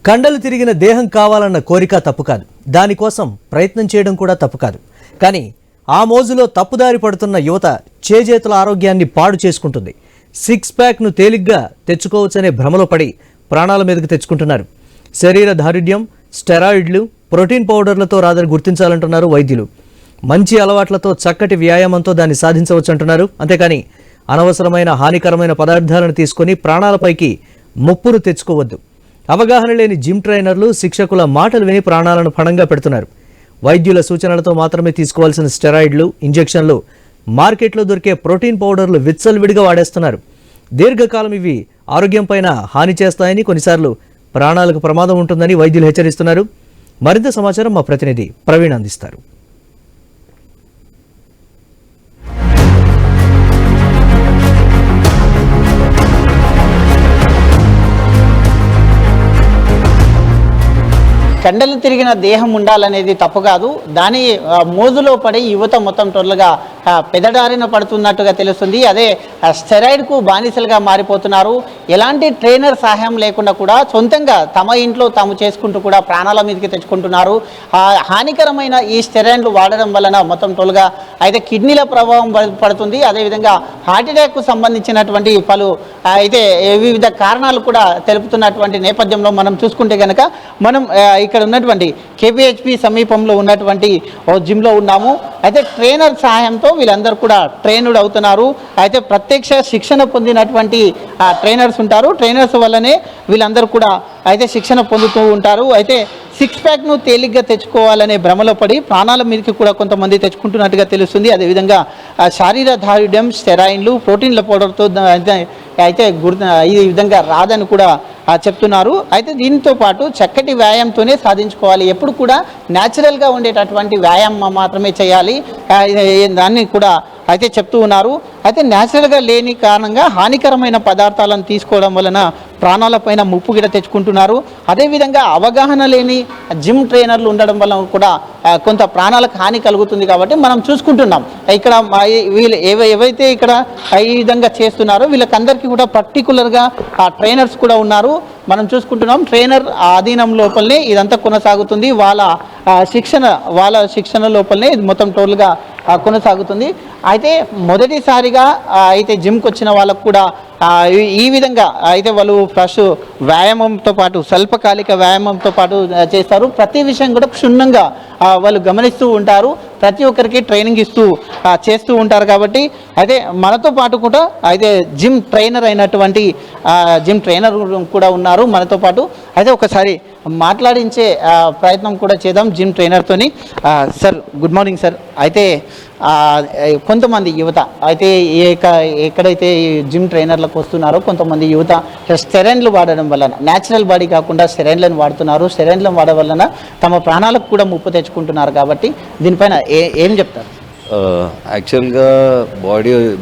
కండలు తిరిగిన దేహం కావాలన్న కోరిక తప్పు కాదు. దానికోసం ప్రయత్నం చేయడం కూడా తప్పు కాదు. కానీ ఆ మోజులో తప్పుదారి పడుతున్న యువత చేజేతుల ఆరోగ్యాన్ని పాడు చేసుకుంటుంది. సిక్స్ ప్యాక్ను తేలిగ్గా తెచ్చుకోవచ్చనే భ్రమలో పడి ప్రాణాల మీదకు తెచ్చుకుంటున్నారు. శరీర దారుఢ్యం స్టెరాయిడ్లు, ప్రోటీన్ పౌడర్లతో రాదని గుర్తించాలంటున్నారు వైద్యులు. మంచి అలవాట్లతో చక్కటి వ్యాయామంతో దాన్ని సాధించవచ్చు అంటున్నారు. అంతేకాని అనవసరమైన హానికరమైన పదార్థాలను తీసుకొని ప్రాణాలపైకి ముప్పును తెచ్చుకోవద్దు. అవగాహన లేని జిమ్ ట్రైనర్లు, శిక్షకుల మాటలు విని ప్రాణాలను పణంగా పెడుతున్నారు. వైద్యుల సూచనలతో మాత్రమే తీసుకోవాల్సిన స్టెరాయిడ్లు, ఇంజెక్షన్లు, మార్కెట్లో దొరికే ప్రోటీన్ పౌడర్లు విచ్చలవిడిగా వాడేస్తున్నారు. దీర్ఘకాలం ఇవి ఆరోగ్యం పైన హాని చేస్తాయని, కొన్నిసార్లు ప్రాణాలకు ప్రమాదం ఉంటుందని వైద్యులు హెచ్చరిస్తున్నారు. మరింత సమాచారం మా ప్రతినిధి ప్రవీణ్ అందిస్తారు. కండలు తిరిగిన దేహం ఉండాలనేది తప్పు కాదు. దాని మోజులో పడి యువత మొత్తం టోటల్గా పెదడారిన పడుతున్నట్టుగా తెలుస్తుంది. అదే స్టెరాయిడ్కు బానిసలుగా మారిపోతున్నారు. ఎలాంటి ట్రైనర్ సహాయం లేకుండా కూడా సొంతంగా తమ ఇంట్లో తాము చేసుకుంటూ కూడా ప్రాణాల మీదకి తెచ్చుకుంటున్నారు. హానికరమైన ఈ స్టెరాయిడ్లు వాడడం వలన మొత్తం టోల్గా అయితే కిడ్నీల ప్రభావం పడుతుంది. అదేవిధంగా హార్ట్ అటాక్కు సంబంధించినటువంటి పలు అయితే వివిధ కారణాలు కూడా తెలుపుతున్నటువంటి నేపథ్యంలో మనం చూసుకుంటే కనుక మనం ఇక్కడ ఉన్నటువంటి కేపీహెచ్పి సమీపంలో ఉన్నటువంటి జిమ్లో ఉన్నాము. అయితే ట్రైనర్ సహాయంతో వీళ్ళందరూ కూడా ట్రైన్డ్ అవుతున్నారు. అయితే ప్రత్యక్ష శిక్షణ పొందినటువంటి ట్రైనర్స్ ఉంటారు. ట్రైనర్స్ వల్లనే వీళ్ళందరూ కూడా అయితే శిక్షణ పొందుతూ ఉంటారు. అయితే సిక్స్ ప్యాక్ను తేలిగ్గా తెచ్చుకోవాలనే భ్రమలో పడి ప్రాణాల మీదకి కూడా కొంతమంది తెచ్చుకుంటున్నట్టుగా తెలుస్తుంది. అదేవిధంగా శారీర దారుఢ్యం, స్టెరాయిన్లు, ప్రోటీన్ల పౌడర్తో అయితే ఈ విధంగా రాదని కూడా చెప్తున్నారు. అయితే దీంతో పాటు చక్కటి వ్యాయామంతోనే సాధించుకోవాలి. ఎప్పుడు కూడా న్యాచురల్గా ఉండేటటువంటి వ్యాయామం మాత్రమే చేయాలి దాన్ని కూడా అయితే చెప్తూ ఉన్నారు. అయితే న్యాచురల్గా లేని కారణంగా హానికరమైన పదార్థాలను తీసుకోవడం వలన ప్రాణాలపైన ముప్పు గిడ తెచ్చుకుంటున్నారు. అదేవిధంగా అవగాహన లేని జిమ్ ట్రైనర్లు ఉండడం వల్ల కూడా కొంత ప్రాణాలకు హాని కలుగుతుంది. కాబట్టి మనం చూసుకుంటున్నాం ఇక్కడ వీళ్ళు ఏవైతే ఇక్కడ ఈ విధంగా చేస్తున్నారో వీళ్ళకందరికీ కూడా పర్టికులర్గా ట్రైనర్స్ కూడా ఉన్నారు. మనం చూసుకుంటున్నాం ట్రైనర్ అధీనం లోపలనే ఇదంతా కొనసాగుతుంది. వాళ్ళ శిక్షణ లోపలనే ఇది మొత్తం టోటల్గా కొనసాగుతుంది. అయితే మొదటిసారిగా అయితే జిమ్కి వచ్చిన వాళ్ళకు కూడా ఈ విధంగా అయితే వాళ్ళు ఫస్ట్ వ్యాయామంతో పాటు స్వల్పకాలిక వ్యాయామంతో పాటు చేస్తారు. ప్రతి విషయం కూడా క్షుణ్ణంగా వాళ్ళు గమనిస్తూ ఉంటారు. ప్రతి ఒక్కరికి ట్రైనింగ్ చేస్తూ ఉంటారు. కాబట్టి అయితే మనతో పాటు కూడా అయితే జిమ్ ట్రైనర్ అయినటువంటి జిమ్ ట్రైనర్ కూడా ఉన్నారు మనతో పాటు. అయితే ఒకసారి మాట్లాడించే ప్రయత్నం కూడా చేద్దాం జిమ్ ట్రైనర్తోని. Sir good morning sir. అయితే కొంతమంది యువత అయితే ఎక్కడైతే జిమ్ ట్రైనర్లకు వస్తున్నారో కొంతమంది యువత స్టెరాయిడ్లు వాడడం వలన, న్యాచురల్ బాడీ కాకుండా స్టెరాయిడ్లను వాడుతున్నారు. స్టెరాయిడ్లను వాడడం వలన తమ ప్రాణాలకు కూడా ముప్పు తెచ్చుకుంటున్నారు. కాబట్టి దీనిపైన ఏం చెప్తారు? యాక్చువల్గా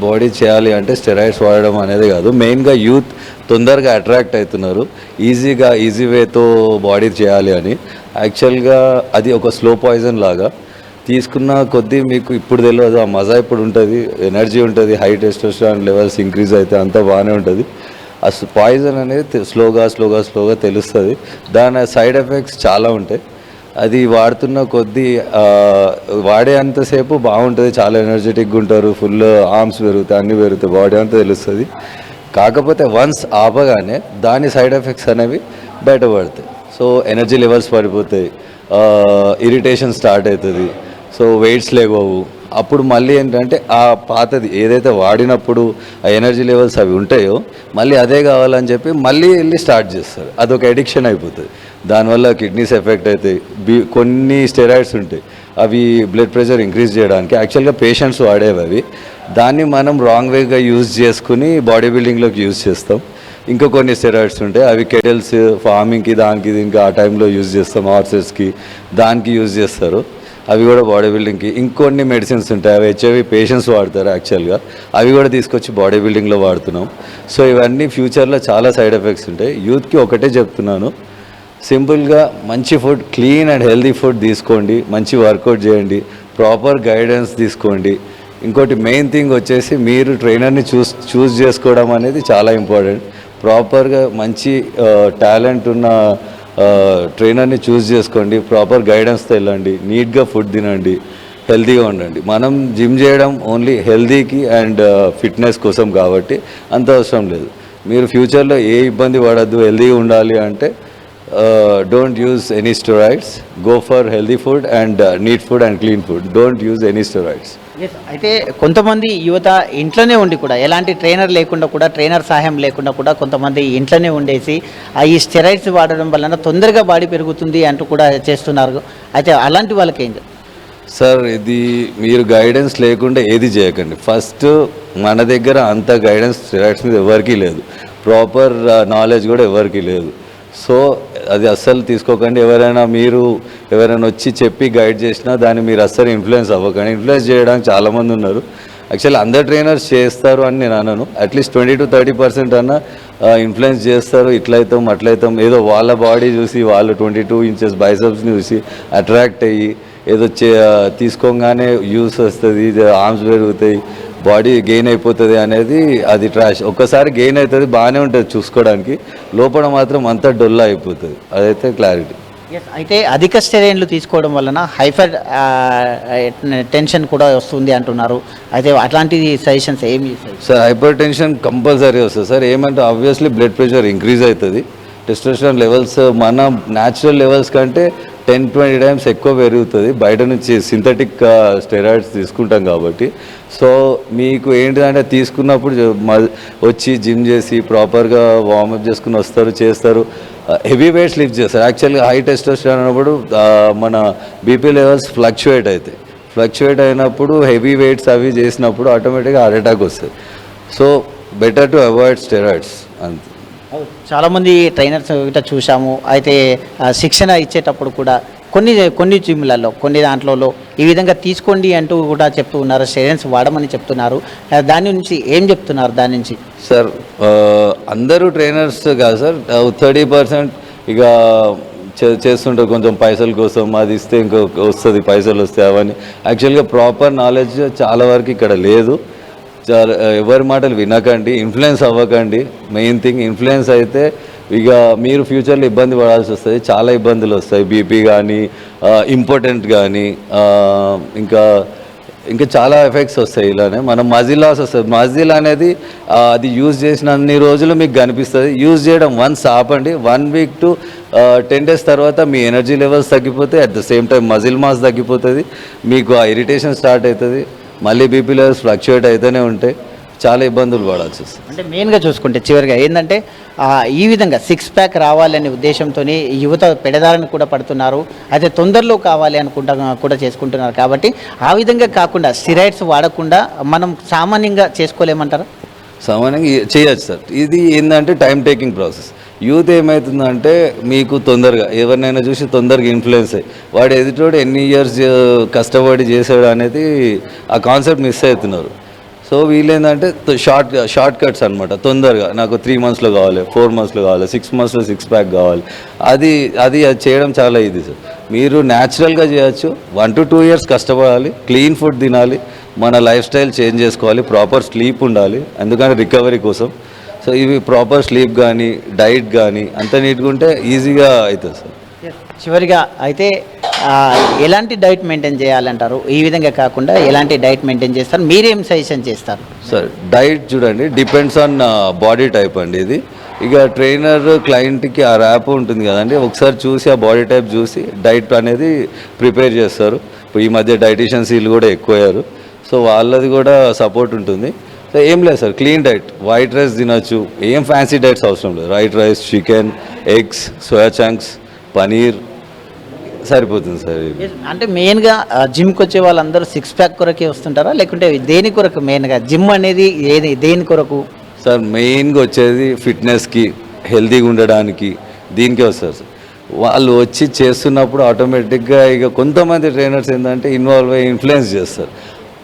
బాడీ చేయాలి అంటే స్టెరాయిడ్స్ వాడడం అనేది కాదు. మెయిన్గా యూత్ తొందరగా అట్రాక్ట్ అవుతున్నారు ఈజీ వేతో బాడీ చేయాలి అని. యాక్చువల్గా అది ఒక స్లో పాయిజన్ లాగా. తీసుకున్న కొద్దీ మీకు ఇప్పుడు తెలియదు, ఆ మజా ఇప్పుడు ఉంటుంది, ఎనర్జీ ఉంటుంది, హై టెస్టోస్టెరాన్ లెవెల్స్ ఇంక్రీజ్ అయితే అంతా బాగానే ఉంటుంది. ఆ పాయిజన్ అనేది స్లోగా తెలుస్తుంది. దాని సైడ్ ఎఫెక్ట్స్ చాలా ఉంటాయి. అది వాడుతున్న కొద్దీ వాడే అంతసేపు బాగుంటుంది, చాలా ఎనర్జెటిక్గా ఉంటారు, ఫుల్ ఆర్మ్స్ పెరుగుతాయి, అన్నీ పెరుగుతాయి, బాడీ అంతా తెలుస్తుంది. కాకపోతే వన్స్ ఆపగానే దాని సైడ్ ఎఫెక్ట్స్ అనేవి బయటపడతాయి. సో ఎనర్జీ లెవెల్స్ పడిపోతాయి, ఇరిటేషన్ స్టార్ట్ అవుతుంది, సో వెయిట్స్ లేవవు. అప్పుడు మళ్ళీ ఏంటంటే ఆ పాతది ఏదైతే వాడినప్పుడు ఆ ఎనర్జీ లెవెల్స్ అవి ఉంటాయో మళ్ళీ అదే కావాలని చెప్పి మళ్ళీ వెళ్ళి స్టార్ట్ చేస్తారు. అదొక ఎడిక్షన్ అయిపోతుంది. దానివల్ల కిడ్నీస్ ఎఫెక్ట్ అవుతాయి. కొన్ని స్టెరాయిడ్స్ ఉంటాయి, అవి బ్లడ్ ప్రెషర్ ఇంక్రీజ్ చేయడానికి యాక్చువల్గా పేషెంట్స్ వాడేవి. అవి దాన్ని మనం రాంగ్ వేగా యూజ్ చేసుకుని బాడీ బిల్డింగ్లోకి యూజ్ చేస్తాం. ఇంకా కొన్ని స్టెరాయిడ్స్ ఉంటాయి, అవి కెటిల్స్ ఫార్మింగ్కి దీనికి ఆ టైంలో యూజ్ చేస్తాం. హార్సెస్కి దానికి యూజ్ చేస్తారు, అవి కూడా బాడీ బిల్డింగ్కి. ఇంకొన్ని మెడిసిన్స్ ఉంటాయి, అవి హెచ్ఐవి పేషెంట్స్ వాడతారు యాక్చువల్గా, అవి కూడా తీసుకొచ్చి బాడీ బిల్డింగ్లో వాడుతున్నాం. సో ఇవన్నీ ఫ్యూచర్లో చాలా సైడ్ ఎఫెక్ట్స్ ఉంటాయి. యూత్కి ఒకటే చెప్తున్నాను, సింపుల్గా మంచి food, clean and healthy food తీసుకోండి, మంచి వర్కౌట్ చేయండి, ప్రాపర్ గైడెన్స్ తీసుకోండి. ఇంకోటి మెయిన్ థింగ్ వచ్చేసి మీరు ట్రైనర్ని చూస్ చేసుకోవడం అనేది చాలా ఇంపార్టెంట్. ప్రాపర్గా మంచి టాలెంట్ ఉన్న ట్రైనర్ని చూస్ చేసుకోండి, ప్రాపర్ గైడెన్స్తో వెళ్ళండి, నీట్గా ఫుడ్ తినండి, హెల్తీగా ఉండండి. మనం జిమ్ చేయడం ఓన్లీ హెల్తీకి అండ్ ఫిట్నెస్ కోసం కాబట్టి అంత అవసరం లేదు. మీరు ఫ్యూచర్లో ఏ ఇబ్బంది పడద్దు, హెల్తీగా ఉండాలి అంటే don't use any steroids, go for healthy food and neat food and clean food, don't use any steroids. అయితే కొంతమంది యువత ఇంట్లోనే ఉండి కూడా ఎలాంటి ట్రైనర్ లేకుండా కూడా, ట్రైనర్ సహాయం లేకుండా కూడా కొంతమంది ఇంట్లోనే ఉండేసి ఈ స్టెరాయిడ్స్ వాడడం వలన తొందరగా బాడీ పెరుగుతుంది అంటూ కూడా చేస్తున్నారు. అయితే అలాంటి వాళ్ళకి ఏం సార్, ఇది మీరు గైడెన్స్ లేకుండా ఏది చేయకండి. ఫస్ట్ మన దగ్గర అంత గైడెన్స్ స్టెరాయిడ్స్ మీద ఎవరికీ లేదు, ప్రాపర్ నాలెడ్జ్ కూడా ఎవరికీ లేదు. సో అది అస్సలు తీసుకోకండి. ఎవరైనా వచ్చి చెప్పి గైడ్ చేసినా దాన్ని మీరు అస్సలు ఇన్ఫ్లుయెన్స్ అవ్వకండి. ఇన్ఫ్లుయెన్స్ చేయడానికి చాలామంది ఉన్నారు. యాక్చువల్లీ అందరు ట్రైనర్స్ చేస్తారు అని నేను అనను. అట్లీస్ట్ 20-30% అన్న ఇన్ఫ్లుయెన్స్ చేస్తారు. ఇట్లయితాం అట్లయితాం, ఏదో వాళ్ళ బాడీ చూసి, వాళ్ళు 22 ఇంచెస్ బైసెప్స్ని చూసి అట్రాక్ట్ అయ్యి ఏదో తీసుకోగానే యూస్ వస్తుంది, ఆర్మ్స్ పెరుగుతాయి, బాడీ గెయిన్ అయిపోతుంది అనేది అది ట్రాష్. ఒక్కసారి గెయిన్ అవుతుంది, బాగానే ఉంటుంది చూసుకోవడానికి, లోపల మాత్రం అంతా డొల్లా అయిపోతుంది. అదైతే క్లారిటీ. అయితే అధిక స్టెరాయిడ్లు తీసుకోవడం వలన హైపర్ టెన్షన్ కూడా వస్తుంది అంటున్నారు. అయితే అట్లాంటి సజెషన్స్ ఏమి సార్? హైపర్ టెన్షన్ కంపల్సరీ వస్తుంది సార్. ఏమంటే ఆబ్వియస్లీ బ్లడ్ ప్రెషర్ ఇంక్రీజ్ అవుతుంది, టెస్టోస్టెరాన్ లెవెల్స్ మన న్యాచురల్ లెవెల్స్ కంటే 10-20 టైమ్స్ ఎక్కువ పెరుగుతుంది బయట నుంచి సింథటిక్ స్టెరాయిడ్స్ తీసుకుంటాం కాబట్టి. సో మీకు ఏంటిదంటే తీసుకున్నప్పుడు వచ్చి జిమ్ చేసి ప్రాపర్గా వార్మప్ చేసుకుని చేస్తారు, హెవీ వెయిట్స్ లిఫ్ట్ చేస్తారు. యాక్చువల్గా హై టెస్టోస్టెరాన్ అన్నప్పుడు మన బీపీ లెవెల్స్ ఫ్లక్చువేట్ అవుతాయి. ఫ్లక్చువేట్ అయినప్పుడు హెవీ వెయిట్స్ అవి చేసినప్పుడు ఆటోమేటిక్గా హార్ట్ అటాక్ వస్తుంది. So better to avoid steroids అంతే. చాలామంది ట్రైనర్స్ ఇట్లా చూసాము. అయితే శిక్షణ ఇచ్చేటప్పుడు కూడా కొన్ని జిమ్లలో కొన్ని దాంట్లో ఈ విధంగా తీసుకోండి అంటూ కూడా చెప్తూ ఉన్నారు, స్టెరాయిడ్స్ వాడమని చెప్తున్నారు. దాని నుంచి ఏం చెప్తున్నారు? దాని నుంచి సార్ అందరూ ట్రైనర్స్ కాదు సార్, 30% ఇక చేస్తుంటారు కొంచెం పైసల కోసం, అది ఇస్తే ఇంకో వస్తుంది, పైసలు వస్తాయి అవన్నీ. యాక్చువల్గా ప్రాపర్ నాలెడ్జ్ చాలా వరకు ఇక్కడ లేదు. చాలా ఎవరి మాటలు వినకండి, ఇన్ఫ్లుయెన్స్ అవ్వకండి. మెయిన్ థింగ్ ఇన్ఫ్లుయెన్స్ అయితే ఇక మీరు ఫ్యూచర్లో ఇబ్బంది పడాల్సి వస్తుంది, చాలా ఇబ్బందులు వస్తాయి. బీపీ కానీ, ఇంపార్టెంట్ కానీ, ఇంకా చాలా ఎఫెక్ట్స్ వస్తాయి. ఇలానే మనం మజిల్ లాస్ వస్తుంది. మజిల్ అనేది అది యూజ్ చేసిన అన్ని రోజులు మీకు కనిపిస్తుంది. యూజ్ చేయడం వన్స్ ఆపండి, 1 వీక్ to 10 days తర్వాత మీ ఎనర్జీ లెవెల్స్ తగ్గిపోతాయి, at the same time muscle mass తగ్గిపోతుంది, మీకు ఆ ఇరిటేషన్ స్టార్ట్ అవుతుంది, మళ్ళీ బీపీ లెవెల్స్ ఫ్లక్చువేట్ అయితేనే ఉంటాయి, చాలా ఇబ్బందులు పడాల్సి వస్తుంది. అంటే మెయిన్గా చూసుకుంటే చివరిగా ఏంటంటే ఈ విధంగా 6 ప్యాక్ రావాలనే ఉద్దేశంతో యువత పెడదారని కూడా పడుతున్నారు. అయితే తొందరలో కావాలి అనుకుంటా కూడా చేసుకుంటున్నారు. కాబట్టి ఆ విధంగా కాకుండా స్టెరాయిడ్స్ వాడకుండా మనం సామాన్యంగా చేసుకోలేమంటారా? సామాన్యంగా చేయొచ్చు సార్. ఇది ఏంటంటే టైం టేకింగ్ ప్రాసెస్. యూత్ ఏమవుతుందంటే మీకు తొందరగా ఎవరినైనా చూసి తొందరగా ఇన్ఫ్లుయెన్స్ అయ్యి వాడు ఎదుటోడు ఎన్ని ఇయర్స్ కష్టపడి చేసాడు అనేది ఆ కాన్సెప్ట్ మిస్ అవుతున్నారు. సో వీళ్ళు ఏంటంటే షార్ట్ కట్స్ అనమాట. తొందరగా నాకు 3 monthsలో కావాలి, 4 monthsలో కావాలి, 6 monthsలో 6 ప్యాక్ కావాలి. అది చేయడం చాలా ఇది సార్. మీరు న్యాచురల్గా చేయొచ్చు. 1 to 2 years కష్టపడాలి, క్లీన్ ఫుడ్ తినాలి, మన లైఫ్ స్టైల్ చేంజ్ చేసుకోవాలి, ప్రాపర్ స్లీప్ ఉండాలి, ఎందుకంటే రికవరీ కోసం. సో ఇవి ప్రాపర్ స్లీప్ కానీ డైట్ కానీ అంత నీట్గా ఉంటే ఈజీగా అవుతుంది సార్. చివరిగా అయితే ఎలాంటి డైట్ మెయింటైన్ చేయాలంటారు? ఈ విధంగా కాకుండా ఎలాంటి డైట్ మెయింటైన్ చేస్తారు, మీరేం సజెషన్ చేస్తారు? సార్ డైట్ చూడండి, డిపెండ్స్ ఆన్ బాడీ టైప్ అండి. ఇది ఇక ట్రైనర్ క్లయింట్కి ఆ ర్యాప్ ఉంటుంది కదండి, ఒకసారి చూసి ఆ బాడీ టైప్ చూసి డైట్ అనేది ప్రిపేర్ చేస్తారు. ఇప్పుడు ఈ మధ్య డైటీషియన్స్ వీళ్ళు కూడా ఎక్కువయ్యారు, సో వాళ్ళది కూడా సపోర్ట్ ఉంటుంది. సో ఏం లేదు sir, clean diet, white rice తినచ్చు, ఏం ఫ్యాన్సీ డైట్స్ అవసరం లేదు. White rice, chicken, eggs, soya chunks, paneer సరిపోతుంది సార్. అంటే మెయిన్గా జిమ్కి వచ్చే వాళ్ళందరూ 6 ప్యాక్ కొరకే వస్తుంటారా, లేకుంటే దేని కొరకు? మెయిన్గా జిమ్ అనేది దేని కొరకు సార్? మెయిన్గా వచ్చేది ఫిట్నెస్కి, హెల్తీగా ఉండడానికి, దీనికే వస్తారు సార్. వాళ్ళు వచ్చి చేస్తున్నప్పుడు ఆటోమేటిక్గా ఇక కొంతమంది ట్రైనర్స్ ఏంటంటే ఇన్వాల్వ్ అయ్యి ఇన్ఫ్లుయెన్స్ చేస్తారు.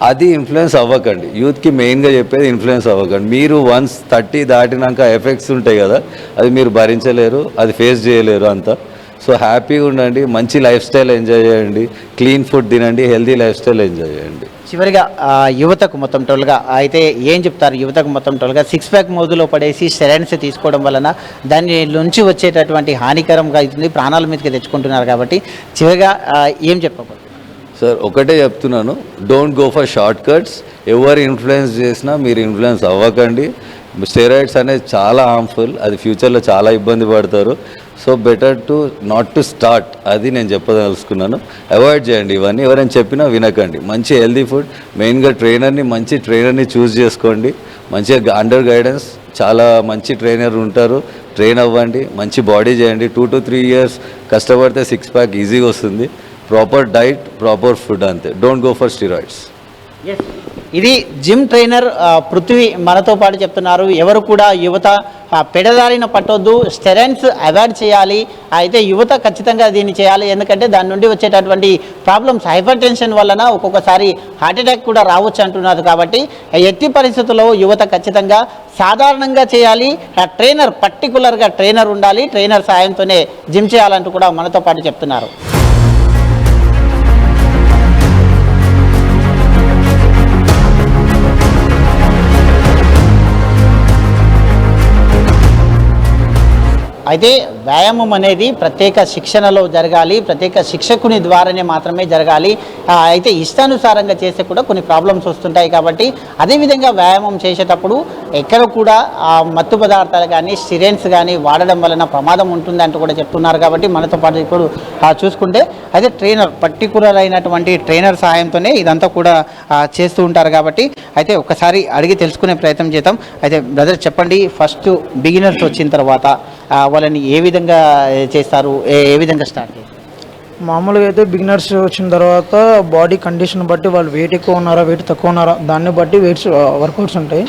అది ఇన్ఫ్లుయెన్స్ అవ్వకండి. యూత్కి మెయిన్గా చెప్పేది ఇన్ఫ్లుయెన్స్ అవ్వకండి. మీరు 30 దాటినాక ఎఫెక్ట్స్ ఉంటాయి కదా, అది మీరు భరించలేరు, అది ఫేస్ చేయలేరు అంతా. సో హ్యాపీగా ఉండండి, మంచి లైఫ్ స్టైల్ ఎంజాయ్ చేయండి, క్లీన్ ఫుడ్ తినండి, హెల్తీ లైఫ్ స్టైల్ ఎంజాయ్ చేయండి. చివరిగా యువతకు మొత్తం టోల్గా అయితే ఏం చెప్తారు? యువతకు మొత్తం టోల్గా సిక్స్ ప్యాక్ మోదులో పడేసి స్టెరాయిడ్స్ తీసుకోవడం వలన దాని నుంచి వచ్చేటటువంటి హానికరంగా అవుతుంది, ప్రాణాల మీదకి తెచ్చుకుంటున్నారు కాబట్టి చివరిగా ఏం చెప్పకూడదు? సార్ ఒకటే చెప్తున్నాను, don't go for short cuts. ఎవరు ఇన్ఫ్లుయెన్స్ చేసినా మీరు ఇన్ఫ్లుయెన్స్ అవ్వకండి. స్టెరాయిడ్స్ అనేది చాలా హార్మ్ఫుల్, అది ఫ్యూచర్లో చాలా ఇబ్బంది పడతారు. So better to not to start, అది నేను చెప్పదలుచుకున్నాను. అవాయిడ్ చేయండి ఇవన్నీ, ఎవరైనా చెప్పినా వినకండి. మంచి హెల్దీ ఫుడ్, మెయిన్గా మంచి ట్రైనర్ని చూస్ చేసుకోండి. మంచిగా అండర్ గైడెన్స్, చాలా మంచి ట్రైనర్ ఉంటారు, ట్రైన్ అవ్వండి, మంచి బాడీ చేయండి. 2 to 3 years కష్టపడితే సిక్స్ ప్యాక్ ఈజీగా వస్తుంది. ప్రాపర్ డైట్, ప్రాపర్ ఫుడ్, అంతే. Don't go for steroids. ఇది జిమ్ ట్రైనర్ పృథ్వీ మనతో పాటు చెప్తున్నారు. ఎవరు కూడా యువత పెడదారిన పట్టొద్దు, స్టెరాయిడ్స్ అవాయిడ్ చేయాలి. అయితే యువత ఖచ్చితంగా దీన్ని చేయాలి, ఎందుకంటే దాని నుండి వచ్చేటటువంటి ప్రాబ్లమ్స్ హైపర్ టెన్షన్ వలన ఒక్కొక్కసారి హార్ట్ అటాక్ కూడా రావచ్చు అంటున్నారు. కాబట్టి ఎట్టి పరిస్థితుల్లో యువత ఖచ్చితంగా సాధారణంగా చేయాలి. ట్రైనర్ పర్టికులర్గా ట్రైనర్ ఉండాలి, ట్రైనర్ సాయంతోనే జిమ్ చేయాలంటూ కూడా మనతో పాటు చెప్తున్నారు. అయితే వ్యాయామం అనేది ప్రత్యేక శిక్షణలో జరగాలి, ప్రత్యేక శిక్షకుని ద్వారానే మాత్రమే జరగాలి. అయితే ఇష్టానుసారంగా చేస్తే కూడా కొన్ని ప్రాబ్లమ్స్ వస్తుంటాయి. కాబట్టి అదేవిధంగా వ్యాయామం చేసేటప్పుడు ఎక్కడ కూడా మత్తు పదార్థాలు కానీ స్టిరాయిడ్స్ కానీ వాడడం వలన ప్రమాదం ఉంటుంది అంటూ కూడా చెప్తున్నారు. కాబట్టి మనతో పాటు ఇప్పుడు చూసుకుంటే అయితే ట్రైనర్ పర్టికులర్ అయినటువంటి ట్రైనర్ సహాయంతోనే ఇదంతా కూడా చేస్తూ ఉంటారు. కాబట్టి అయితే ఒకసారి అడిగి తెలుసుకునే ప్రయత్నం చేద్దాం. అయితే బ్రదర్ చెప్పండి, ఫస్ట్ బిగినర్స్ వచ్చిన తర్వాత వాళ్ళని ఏ విధంగా చేస్తారు, ఏ విధంగా స్టార్ట్ చేస్తారు? మామూలుగా అయితే బిగినర్స్ వచ్చిన తర్వాత బాడీ కండిషన్ బట్టి వాళ్ళు వెయిట్ ఎక్కువ ఉన్నారా వెయిట్ తక్కువ ఉన్నారా దాన్ని బట్టి వెయిట్స్ వర్కౌట్స్ ఉంటాయి.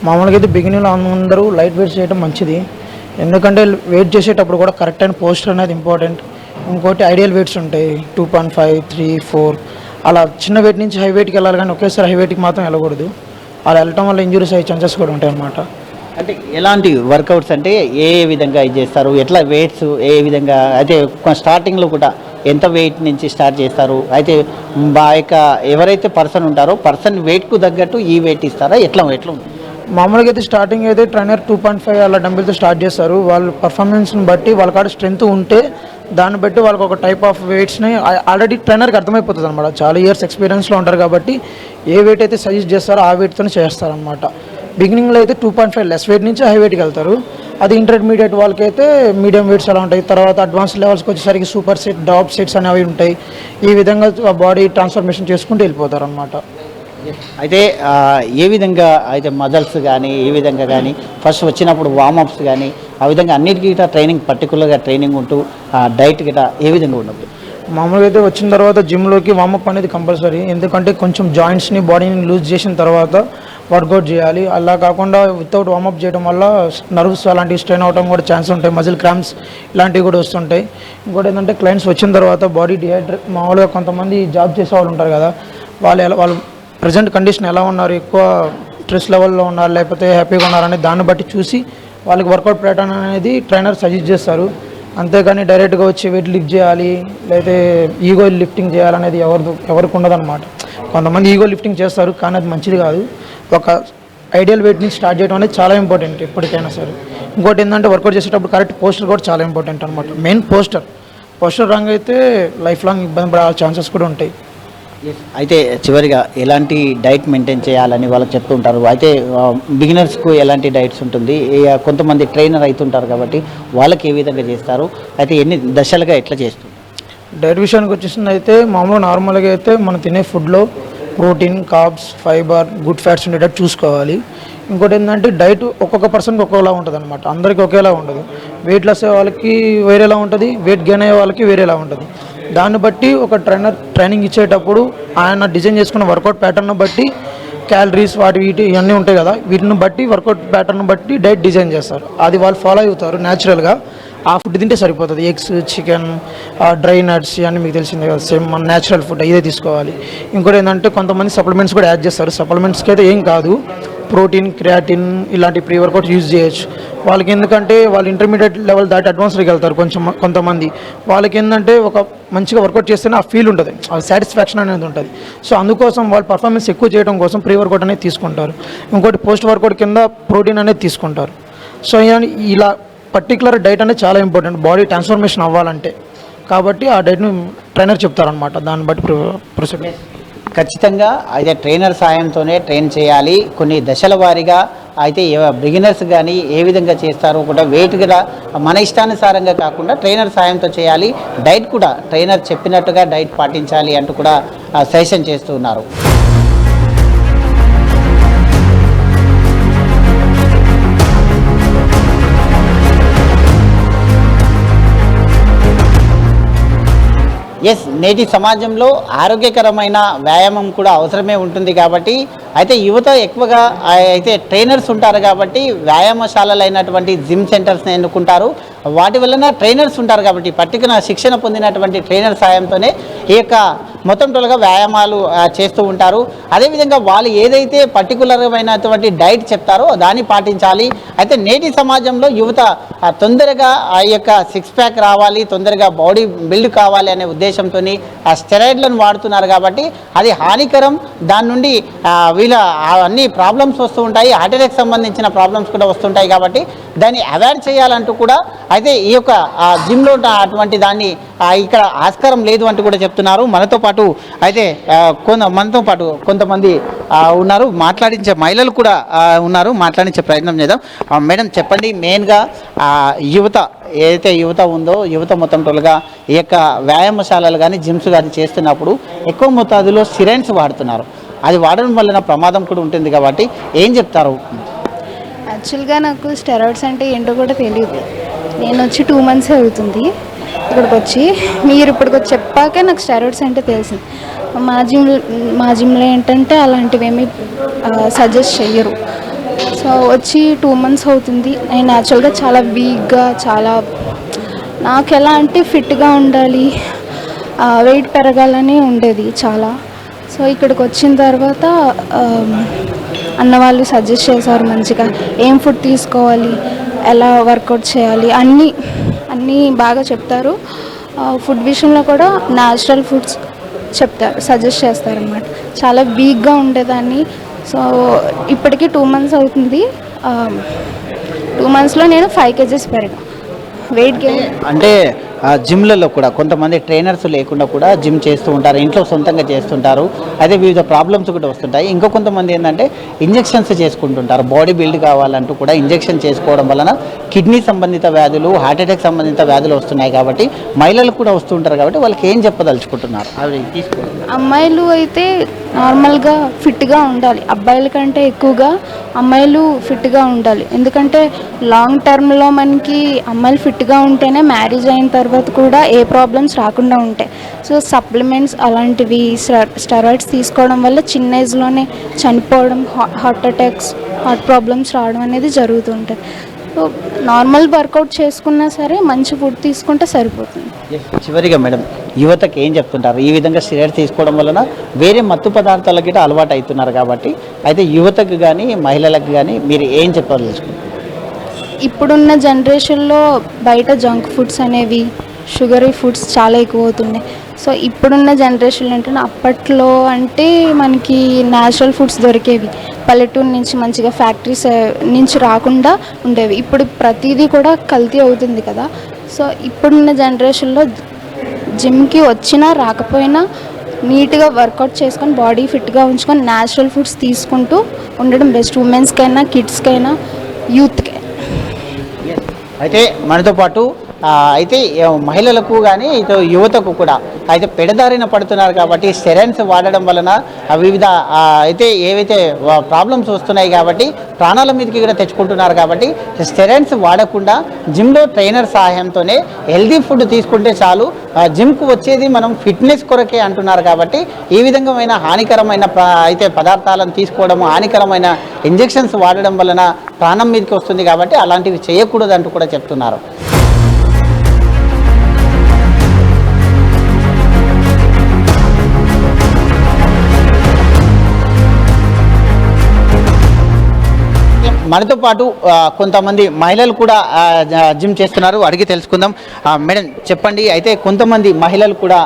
మామూలుగా అయితే బిగినర్లు అందరూ లైట్ వెయిట్స్ చేయడం మంచిది, ఎందుకంటే వెయిట్ చేసేటప్పుడు కూడా కరెక్ట్ అయిన పోస్టర్ అనేది ఇంపార్టెంట్. ఇంకోటి ఐడియల్ వెయిట్స్ ఉంటాయి 2.5, 3, 4 అలా చిన్న వెయిట్ నుంచి హై వెయిట్కి వెళ్ళాలి, కానీ ఒకేసారి హై వెయిట్కి మాత్రం వెళ్ళకూడదు. అలా వెళ్ళటం వల్ల ఇంజురీస్ అయ్యే ఛాన్సెస్ కూడా ఉంటాయి అన్నమాట. అంటే ఎలాంటి వర్కౌట్స్ అంటే ఏ విధంగా ఇది చేస్తారు, ఎట్లా వెయిట్స్ ఏ విధంగా, అయితే స్టార్టింగ్లో కూడా ఎంత వెయిట్ నుంచి స్టార్ట్ చేస్తారు? అయితే ఎవరైతే పర్సన్ ఉంటారో పర్సన్ వెయిట్కు తగ్గట్టు ఈ వెయిట్ ఇస్తారా, ఎట్లా ఉంటుంది? మామూలుగా అయితే స్టార్టింగ్ అయితే ట్రైనర్ 2.5 అలా డంబిల్తో స్టార్ట్ చేస్తారు. వాళ్ళ పర్ఫార్మెన్స్ని బట్టి వాళ్ళ కాడ స్ట్రెంత్ ఉంటే దాన్ని బట్టి వాళ్ళకి ఒక టైప్ ఆఫ్ వెయిట్స్ని ఆల్రెడీ ట్రైనర్కి అర్థమైపోతుంది అనమాట. చాలా ఇయర్స్ ఎక్స్పీరియన్స్లో ఉంటారు కాబట్టి ఏ వెయిట్ అయితే సజెస్ట్ చేస్తారో ఆ వెయిట్తోనే చేస్తారనమాట. బిగినింగ్లో అయితే 2.5 లెస్ వెయిట్ నుంచి హై వెయిట్కి వెళ్తారు. అది ఇంటర్మీడియట్ వాళ్ళకైతే మీడియం వెయిట్స్ అలా ఉంటాయి. తర్వాత అడ్వాన్స్ లెవెల్స్కి వచ్చేసరికి సూపర్ సెట్, డ్రాప్ సెట్స్ అనేవి ఉంటాయి. ఈ విధంగా బాడీ ట్రాన్స్ఫర్మేషన్ చేసుకుంటూ వెళ్ళిపోతారు అనమాట. అయితే ఏ విధంగా అయితే మజల్స్ కానీ ఏ విధంగా కానీ ఫస్ట్ వచ్చినప్పుడు వార్మప్స్ కానీ ఆ విధంగా అన్నిటికీ గిట్ట ట్రైనింగ్ పర్టికులర్గా ట్రైనింగ్ ఉంటూ డైట్ గిట్ట ఏ విధంగా ఉండదు? మామూలుగా అయితే వచ్చిన తర్వాత జిమ్లోకి వార్మప్ అనేది కంపల్సరీ, ఎందుకంటే కొంచెం జాయింట్స్ని బాడీని లూజ్ చేసిన తర్వాత వర్కౌట్ చేయాలి. అలా కాకుండా వితౌట్ వార్మప్ చేయడం వల్ల నర్వ్స్ అలాంటివి స్ట్రెయిన్ అవడం కూడా ఛాన్స్ ఉంటాయి, మజిల్ క్రాంప్స్ ఇలాంటివి కూడా వస్తుంటాయి. ఇంకోటి ఏంటంటే క్లయింట్స్ వచ్చిన తర్వాత బాడీ మామూలుగా కొంతమంది జాబ్ చేసే వాళ్ళు ఉంటారు కదా, వాళ్ళు ప్రజెంట్ కండిషన్ ఎలా ఉన్నారు, ఎక్కువ స్ట్రెస్ లెవెల్లో ఉన్నారు లేకపోతే హ్యాపీగా ఉన్నారనే దాన్ని బట్టి చూసి వాళ్ళకి వర్కౌట్ ప్యాటర్న్ అనేది ట్రైనర్ సజెస్ట్ చేస్తారు. అంతేగాని డైరెక్ట్గా వచ్చి వెయిట్ లిఫ్ట్ చేయాలి లేకపోతే ఈగో లిఫ్టింగ్ చేయాలనేది ఎవరికి ఉండదన్నమాట. కొంతమంది ఈగో లిఫ్టింగ్ చేస్తారు, కానీ అది మంచిది కాదు. ఒక ఐడియల్ వెయిట్ నుంచి స్టార్ట్ చేయడం అనేది చాలా ఇంపార్టెంట్ ఎప్పటికైనా సరే. ఇంకోటి ఏంటంటే వర్కౌట్ చేసేటప్పుడు కరెక్ట్ పోస్టర్ కూడా చాలా ఇంపార్టెంట్ అనమాట. మెయిన్ పోస్టర్ రాంగ్ అయితే లైఫ్ లాంగ్ ఇబ్బంది పడే ఛాన్సెస్ కూడా ఉంటాయి. అయితే చివరిగా ఎలాంటి డైట్ మెయింటైన్ చేయాలని వాళ్ళకి చెప్తుంటారు. అయితే బిగినర్స్కు ఎలాంటి డైట్స్ ఉంటుంది, కొంతమంది ట్రైనర్ అవుతుంటారు కాబట్టి వాళ్ళకి ఏ విధంగా చేస్తారు, అయితే ఎన్ని దశలుగా ఎట్లా చేస్తారు? డైట్ విషయానికి వచ్చేసింది అయితే మామూలుగా నార్మల్గా అయితే మనం తినే ఫుడ్లో protein, carbs, fibre, good fats ఉండేటట్టు చూసుకోవాలి. ఇంకోటి ఏంటంటే డైట్ ఒక్కొక్క పర్సన్కి ఒక్కొక్కలా ఉంటుంది అనమాట, అందరికీ ఒకేలా ఉండదు. వెయిట్ లాస్ అయ్యే వాళ్ళకి వేరేలా ఉంటుంది, వెయిట్ గెయిన్ అయ్యే వాళ్ళకి వేరేలా ఉంటుంది. దాన్ని బట్టి ఒక ట్రైనింగ్ ఇచ్చేటప్పుడు ఆయన డిజైన్ చేసుకున్న వర్కౌట్ ప్యాటర్న్ బట్టి క్యాలరీస్ వీటి ఇవన్నీ ఉంటాయి కదా, వీటిని బట్టి వర్కౌట్ ప్యాటర్న్ బట్టి డైట్ డిజైన్ చేస్తారు. అది వాళ్ళు ఫాలో అవుతారు న్యాచురల్గా. ఆ ఫుడ్ తింటే సరిపోతుంది. ఎగ్స్, చికెన్, డ్రై నట్స్ ఇవన్నీ మీకు తెలిసిందే కదా, సేమ్ మన న్యాచురల్ ఫుడ్ ఇదే తీసుకోవాలి. ఇంకోటి ఏంటంటే కొంతమంది సప్లిమెంట్స్ కూడా యాడ్ చేస్తారు. సప్లిమెంట్స్కి అయితే ఏం కాదు, ప్రోటీన్, క్రియాటిన్ ఇలాంటి ప్రీ వర్కౌట్ యూజ్ చేయొచ్చు. వాళ్ళకి ఎందుకంటే వాళ్ళు ఇంటర్మీడియట్ లెవెల్ దాటి అడ్వాన్స్డ్కి వెళ్తారు కొంతమంది. వాళ్ళకి ఏంటంటే ఒక మంచిగా వర్కౌట్ చేస్తేనే ఆ ఫీల్ ఉంటుంది, ఆ సాటిస్ఫాక్షన్ అనేది ఉంటుంది. సో అందుకోసం వాళ్ళు పర్ఫార్మెన్స్ ఎక్కువ చేయడం కోసం ప్రీ వర్కౌట్ అనేది తీసుకుంటారు. ఇంకోటి పోస్ట్ వర్కౌట్ కింద ప్రోటీన్ అనేది తీసుకుంటారు. సో ఇలా పర్టికులర్ డైట్ అనేది చాలా ఇంపార్టెంట్ బాడీ ట్రాన్స్ఫర్మేషన్ అవ్వాలంటే. కాబట్టి ఆ డైట్ని ట్రైనర్ చెప్తారనమాట, దాన్ని బట్టి ప్రొసీడ్. ఖచ్చితంగా అయితే ట్రైనర్ సాయంతోనే ట్రైన్ చేయాలి. కొన్ని దశల వారీగా అయితే బిగినర్స్ కానీ ఏ విధంగా చేస్తారో కూడా వెయిట్ కూడా మన ఇష్టానుసారంగా కాకుండా ట్రైనర్ సాయంతో చేయాలి. డైట్ కూడా ట్రైనర్ చెప్పినట్టుగా డైట్ పాటించాలి అంటూ కూడా సజెషన్ చేస్తున్నారు. ఎస్, నేటి సమాజంలో ఆరోగ్యకరమైన వ్యాయామం కూడా అవసరమే ఉంటుంది. కాబట్టి అయితే యువత ఎక్కువగా అయితే ట్రైనర్స్ ఉంటారు కాబట్టి వ్యాయామశాలలు అయినటువంటి జిమ్ సెంటర్స్ని ఎన్నుకుంటారు. వాటి వలన ట్రైనర్స్ ఉంటారు కాబట్టి పర్టికులర్ శిక్షణ పొందినటువంటి ట్రైనర్ సాయంతోనే ఈ యొక్క మొత్తం టోల్గా వ్యాయామాలు చేస్తూ ఉంటారు. అదేవిధంగా వాళ్ళు ఏదైతే పర్టికులర్మైనటువంటి డైట్ చెప్తారో దాన్ని పాటించాలి. అయితే నేటి సమాజంలో యువత తొందరగా ఆ యొక్క సిక్స్ ప్యాక్ రావాలి, తొందరగా బాడీ బిల్డ్ కావాలి అనే ఉద్దేశంతో ఆ స్టెరాయిడ్లను వాడుతున్నారు. కాబట్టి అది హానికరం. దాని నుండి వీళ్ళ అన్ని ప్రాబ్లమ్స్ వస్తూ ఉంటాయి, హార్ట్ అటాక్ సంబంధించిన ప్రాబ్లమ్స్ కూడా వస్తుంటాయి. కాబట్టి దాన్ని అవాయిడ్ చేయాలంటూ కూడా అయితే ఈ యొక్క జిమ్లో అటువంటి దాన్ని ఇక్కడ ఆస్కారం లేదు అంటూ కూడా చెప్తున్నారు. మనతో పాటు అయితే కొంతమంది ఉన్నారు, మాట్లాడించే మహిళలు కూడా ఉన్నారు, మాట్లాడించే ప్రయత్నం చేద్దాం. మేడం చెప్పండి, మెయిన్గా యువత ఏదైతే యువత ఉందో యువత మొత్తం టోల్గా ఈ యొక్క వ్యాయామశాలలు కానీ జిమ్స్ కానీ చేస్తున్నప్పుడు ఎక్కువ మోతాదులో సిరెంట్స్ వాడుతున్నారు. అది వాడడం వలన ప్రమాదం కూడా ఉంటుంది. కాబట్టి ఏం చెప్తారు? యాక్చువల్గా నాకు స్టెరాయిడ్స్ అంటే ఏంటో కూడా తెలియదు. నేను వచ్చి 2 months అవుతుంది ఇక్కడికి వచ్చి. మీరు ఇప్పటికి చెప్పాకే నాకు స్టెరాయిడ్స్ అంటే తెలిసింది. మా జిమ్లో ఏంటంటే అలాంటివి ఏమీ సజెస్ట్ చెయ్యరు. సో వచ్చి 2 months అవుతుంది. నేను యాక్చువల్గా చాలా వీక్గా, చాలా నాకు ఎలా అంటే ఫిట్గా ఉండాలి, వెయిట్ పెరగాలని ఉండేది చాలా. సో ఇక్కడికి వచ్చిన తర్వాత అన్న వాళ్ళు సజెస్ట్ చేశారు మంచిగా ఏం ఫుడ్ తీసుకోవాలి, ఎలా వర్కౌట్ చేయాలి, అన్నీ బాగా చెప్తారు. ఫుడ్ విషయంలో కూడా న్యాచురల్ ఫుడ్స్ చెప్తారు, సజెస్ట్ చేస్తారన్నమాట. చాలా వీక్గా ఉండేదాన్ని. సో ఇప్పటికీ 2 months అవుతుంది. 2 monthsలో నేను 5 kgs పెరిగాను. వెయిట్ గెయిన్ అంటే జిమ్లలో కూడా కొంతమంది ట్రైనర్స్ లేకుండా కూడా జిమ్ చేస్తూ ఉంటారు, ఇంట్లో సొంతంగా చేస్తుంటారు. అయితే వివిధ ప్రాబ్లమ్స్ కూడా వస్తుంటాయి. ఇంకో కొంతమంది ఏంటంటే ఇంజెక్షన్స్ చేసుకుంటుంటారు, బాడీ బిల్డ్ కావాలంటూ కూడా ఇంజెక్షన్ చేసుకోవడం వలన కిడ్నీ సంబంధిత వ్యాధులు, హార్ట్ అటాక్ సంబంధిత వ్యాధులు వస్తున్నాయి. కాబట్టి మహిళలు కూడా వస్తుంటారు. కాబట్టి వాళ్ళకి ఏం చెప్పదలుచుకుంటున్నారు? అవి తీసుకోండి. అమ్మాయిలు అయితే నార్మల్గా ఫిట్గా ఉండాలి, అబ్బాయిల కంటే ఎక్కువగా అమ్మాయిలు ఫిట్గా ఉండాలి. ఎందుకంటే లాంగ్ టర్మ్లో మనకి అమ్మాయిలు ఫిట్గా ఉంటేనే మ్యారేజ్ అయిన తర్వాత కూడా ఏ ప్రాబ్లమ్స్ రాకుండా ఉంటాయి. సో సప్లిమెంట్స్ అలాంటివి స్టెరాయిడ్స్ తీసుకోవడం వల్ల చిన్న ఏజ్లోనే చనిపోవడం, హార్ట్ అటాక్స్, హార్ట్ ప్రాబ్లమ్స్ రావడం అనేది జరుగుతుంటాయి. సో నార్మల్ వర్కౌట్ చేసుకున్నా సరే మంచి ఫుడ్ తీసుకుంటే సరిపోతుంది. చివరిగా మేడం, యువతకి ఏం చెప్తుంటారు? ఈ విధంగా స్టెరాయిడ్స్ తీసుకోవడం వలన వేరే మత్తు పదార్థాలకి అలవాటు అవుతున్నారు. కాబట్టి అయితే యువతకు కానీ మహిళలకు కానీ మీరు ఏం చెప్పదలుచుకుంటారు? ఇప్పుడున్న జనరేషన్లో బయట జంక్ ఫుడ్స్ అనేవి, షుగరీ ఫుడ్స్ చాలా ఎక్కువ అవుతున్నాయి. సో ఇప్పుడున్న జనరేషన్ ఏంటంటే అప్పట్లో అంటే మనకి న్యాచురల్ ఫుడ్స్ దొరికేవి, పల్లెటూరు నుంచి మంచిగా ఫ్యాక్టరీస్ నుంచి రాకుండా ఉండేవి. ఇప్పుడు ప్రతిదీ కూడా కల్తీ అవుతుంది కదా. సో ఇప్పుడున్న జనరేషన్లో జిమ్కి వచ్చినా రాకపోయినా నీట్గా వర్కౌట్ చేసుకొని బాడీ ఫిట్గా ఉంచుకొని న్యాచురల్ ఫుడ్స్ తీసుకుంటూ ఉండడం బెస్ట్. ఉమెన్స్కైనా, కిడ్స్కైనా, యూత్కి. అయితే మనతో పాటు అయితే మహిళలకు కానీ ఇటు యువతకు కూడా అయితే పెడదారిన పడుతున్నారు. కాబట్టి స్టెరాయిడ్స్ వాడడం వలన వివిధ అయితే ఏవైతే ప్రాబ్లమ్స్ వస్తున్నాయి కాబట్టి ప్రాణాల మీదకి కూడా తెచ్చుకుంటున్నారు. కాబట్టి స్టెరాయిడ్స్ వాడకుండా జిమ్లో ట్రైనర్ సహాయంతోనే హెల్దీ ఫుడ్ తీసుకుంటే చాలు. జిమ్కు వచ్చేది మనం ఫిట్నెస్ కొరకే అంటున్నారు. కాబట్టి ఈ విధమైన హానికరమైన అయితే పదార్థాలను తీసుకోవడము, హానికరమైన ఇంజెక్షన్స్ వాడడం వలన ప్రాణం మీదకి వస్తుంది. కాబట్టి అలాంటివి చేయకూడదు అంటూ కూడా చెప్తున్నారు. మనతో పాటు కొంతమంది మహిళలు కూడా జిమ్ చేస్తున్నారు, అడిగి తెలుసుకుందాం. మేడం చెప్పండి, అయితే కొంతమంది మహిళలు కూడా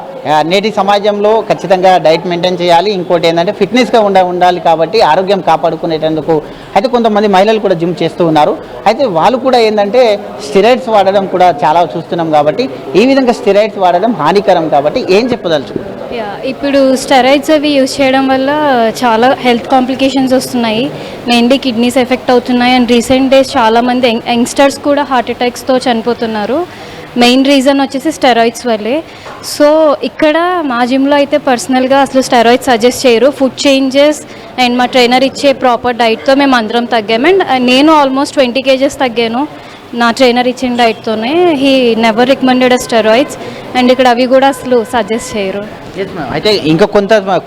నేటి సమాజంలో ఖచ్చితంగా డైట్ మెయింటైన్ చేయాలి, ఇంకోటి ఏంటంటే ఫిట్నెస్గా ఉండాలి కాబట్టి ఆరోగ్యం కాపాడుకునేటందుకు అయితే కొంతమంది మహిళలు కూడా జిమ్ చేస్తూ ఉన్నారు. అయితే వాళ్ళు కూడా ఏంటంటే స్టెరాయిడ్స్ వాడడం కూడా చాలా చూస్తున్నాం కాబట్టి ఈ విధంగా స్టెరాయిడ్స్ వాడడం హానికరం కాబట్టి ఏం చెప్పదలుచుకుంటారు? ఇప్పుడు స్టెరాయిడ్స్ అవి యూజ్ చేయడం వల్ల చాలా హెల్త్ కాంప్లికేషన్స్ వస్తున్నాయి, మెయిన్లీ కిడ్నీస్ ఎఫెక్ట్ అవుతున్నాయి. అండ్ రీసెంట్ డేస్ చాలామంది యంగ్స్టర్స్ కూడా హార్ట్ అటాక్స్తో చనిపోతున్నారు. మెయిన్ రీజన్ వచ్చేసి స్టెరాయిడ్స్ వల్లే. సో ఇక్కడ మా జిమ్లో అయితే పర్సనల్గా అసలు స్టెరాయిడ్స్ సజెస్ట్ చేయరు. ఫుడ్ చేంజెస్ అండ్ మా ట్రైనర్ ఇచ్చే ప్రాపర్ డైట్తో మేము అందరం తగ్గాము. అండ్ నేను ఆల్మోస్ట్ 20 kgs తగ్గాను నా ట్రైనర్ ఇచ్చిన డైట్తోనే. He never recommended steroids. And ఇక్కడ అవి కూడా అసలు సజెస్ట్ చేయరు. అయితే ఇంకా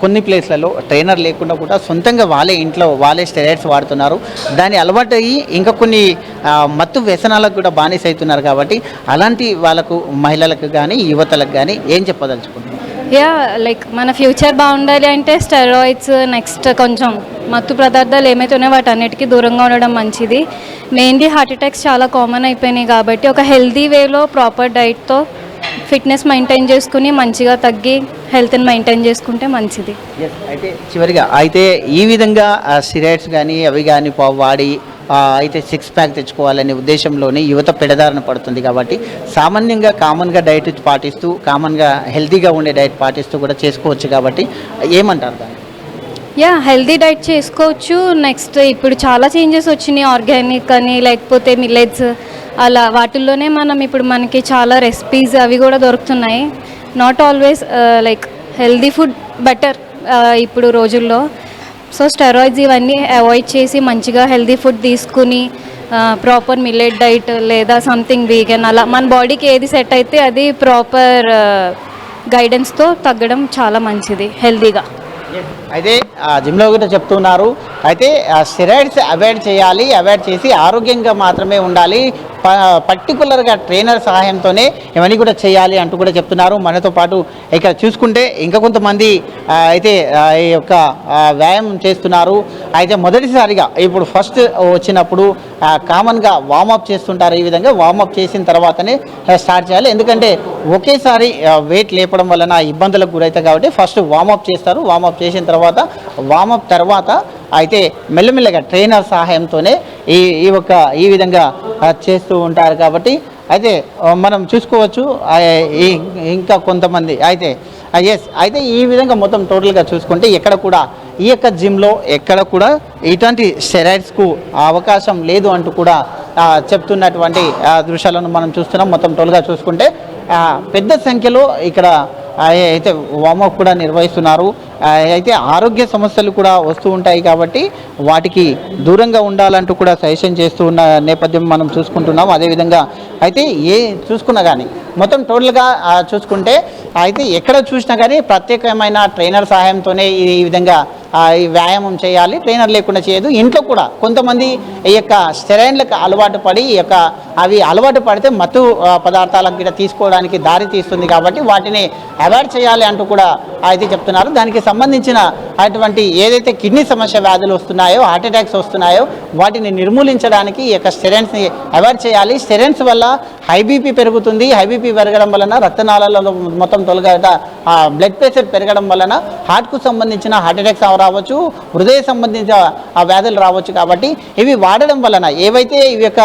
కొన్ని ప్లేస్లలో ట్రైనర్ లేకుండా కూడా సొంతంగా వాళ్ళే స్టెరాయిడ్స్ వాడుతున్నారు. దాని అలవాటు అయ్యి ఇంకా కొన్ని మత్తు వ్యసనాలకు కూడా బానిస అవుతున్నారు. కాబట్టి అలాంటి వాళ్ళకు మహిళలకు కానీ యువతలకు కానీ ఏం చెప్పదలుచుకుంటున్నారు? లైక్ మన ఫ్యూచర్ బాగుండాలి అంటే స్టెరాయిడ్స్ నెక్స్ట్ కొంచెం మత్తు పదార్థాలు ఏమైతే ఉన్నాయో వాటన్నిటికీ దూరంగా ఉండడం మంచిది. మెయిన్లీ హార్ట్ అటాక్స్ చాలా కామన్ అయిపోయినాయి కాబట్టి ఒక హెల్తీ వేలో ప్రాపర్ డైట్తో ఫిట్నెస్ మెయింటైన్ చేసుకుని మంచిగా తగ్గి హెల్త్ని మెయింటైన్ చేసుకుంటే మంచిది. అయితే చివరిగా అయితే ఈ విధంగా స్టెరాయిడ్స్ కానీ అవి కానీ వాడి అయితే 6 ప్యాక్ తెచ్చుకోవాలనే ఉద్దేశంలోనే యువత పెడదారిన పడుతుంది. కాబట్టి సామాన్యంగా కామన్గా డైట్ పాటిస్తూ కామన్గా హెల్తీగా ఉండే డైట్ పాటిస్తూ కూడా చేసుకోవచ్చు. కాబట్టి ఏమంటారు దాన్ని? హెల్తీ డైట్ చేసుకోవచ్చు. నెక్స్ట్ ఇప్పుడు చాలా చేంజెస్ వచ్చినాయి, ఆర్గానిక్ అని లేకపోతే మిల్లెట్స్ అలా వాటిల్లోనే మనం ఇప్పుడు మనకి చాలా రెసిపీస్ అవి కూడా దొరుకుతున్నాయి. Not always like healthy food better ఇప్పుడు రోజుల్లో. సో స్టెరాయిడ్స్ ఇవన్నీ అవాయిడ్ చేసి మంచిగా హెల్దీ ఫుడ్ తీసుకుని ప్రాపర్ మిల్లెట్ డైట్ లేదా సంథింగ్ వీగన్ అలా మన బాడీకి ఏది సెట్ అయితే అది ప్రాపర్ గైడెన్స్తో తగ్గడం చాలా మంచిది హెల్దీగా. అయితే జిమ్లో కూడా చెప్తున్నారు, అయితే స్టెరాయిడ్స్ అవాయిడ్ చేయాలి, అవాయిడ్ చేసి ఆరోగ్యంగా మాత్రమే ఉండాలి, పర్టికులర్గా ట్రైనర్ సహాయంతోనే ఇవన్నీ కూడా చేయాలి అంటూ కూడా చెప్తున్నారు. మనతో పాటు ఇక్కడ చూసుకుంటే ఇంకా కొంతమంది అయితే ఈ యొక్క వ్యాయామం చేస్తున్నారు. అయితే మొదటిసారిగా ఇప్పుడు ఫస్ట్ వచ్చినప్పుడు కామన్గా వార్మప్ చేస్తుంటారు. ఈ విధంగా వార్మప్ చేసిన తర్వాతనే స్టార్ట్ చేయాలి, ఎందుకంటే ఒకేసారి వెయిట్ లేపడం వలన ఇబ్బందులకు గురవుతాయి కాబట్టి ఫస్ట్ వార్మప్ చేస్తారు. వార్మప్ చేసిన తర్వాత అయితే మెల్లమెల్లగా ట్రైనర్ సహాయంతోనే ఈ విధంగా చేస్తూ ఉంటారు. కాబట్టి అయితే మనం చూసుకోవచ్చు. ఇంకా కొంతమంది అయితే ఈ విధంగా మొత్తం టోటల్గా చూసుకుంటే ఎక్కడ కూడా ఈ యొక్క జిమ్లో ఎక్కడ కూడా ఇటువంటి స్టెరాయిడ్స్కు అవకాశం లేదు అంటూ కూడా చెప్తున్నటువంటి దృశ్యాలను మనం చూస్తున్నాం. మొత్తం టోటల్గా చూసుకుంటే పెద్ద సంఖ్యలో ఇక్కడ అయితే వార్మప్ కూడా నిర్వహిస్తున్నారు. అయితే ఆరోగ్య సమస్యలు కూడా వస్తూ ఉంటాయి కాబట్టి వాటికి దూరంగా ఉండాలంటూ కూడా సజెషన్ చేస్తూ ఉన్న నేపథ్యం మనం చూసుకుంటున్నాం. అదేవిధంగా అయితే చూసుకున్నా కానీ మొత్తం టోటల్గా చూసుకుంటే అయితే ఎక్కడ చూసినా కానీ ప్రత్యేకమైన ట్రైనర్ సహాయంతోనే ఈ విధంగా ఈ వ్యాయామం చేయాలి, ట్రైనర్ లేకుండా చేయదు. ఇంట్లో కూడా కొంతమంది ఈ యొక్క స్టెరాయిడ్లకు అలవాటు పడి అవి అలవాటు పడితే మత్తు పదార్థాలకు కూడా తీసుకోవడానికి దారి తీస్తుంది. కాబట్టి వాటిని అవాయిడ్ చేయాలి అంటూ కూడా అయితే చెప్తున్నారు. దానికి సంబంధించిన అటువంటి ఏదైతే కిడ్నీ సమస్య వ్యాధులు వస్తున్నాయో, హార్ట్ అటాక్స్ వస్తున్నాయో వాటిని నిర్మూలించడానికి ఈ యొక్క స్టెరాయిడ్స్ని అవాయిడ్ చేయాలి. స్టెరాయిడ్స్ వల్ల హై బీపీ పెరుగుతుంది. హై బీపీ పెరగడం వలన రక్తనాళాలలో మొత్తం తొలగట, బ్లడ్ ప్రెషర్ పెరగడం వలన హార్ట్కు సంబంధించిన హార్ట్ అటాక్స్ రావచ్చు, హృదయ సంబంధించిన వ్యాధులు రావచ్చు. కాబట్టి ఇవి వాడడం వలన ఏవైతే ఇవి యొక్క